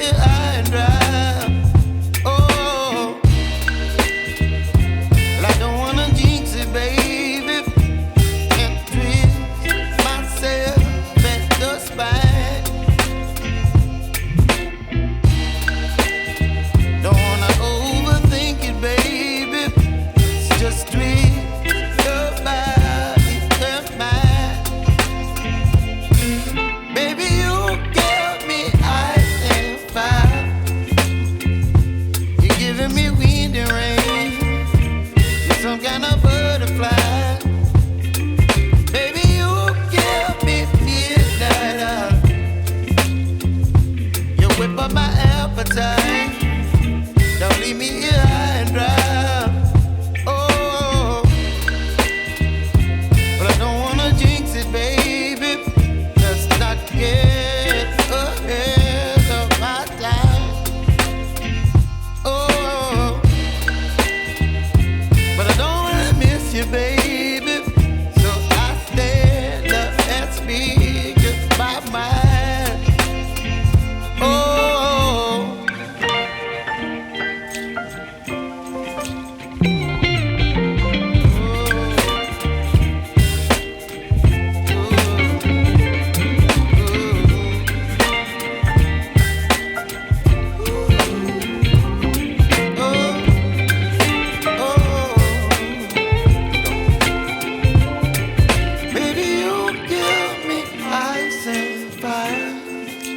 high and dry. Oh, well, I don't wanna jinx it, baby, and twist myself at the spine. Don't wanna overthink it, baby. It's just twist your body and mine. Baby, you give me ice and fire. You're giving me wind and rain. You're some kind of butterfly. Baby, you give me midnight. You whip up my appetite.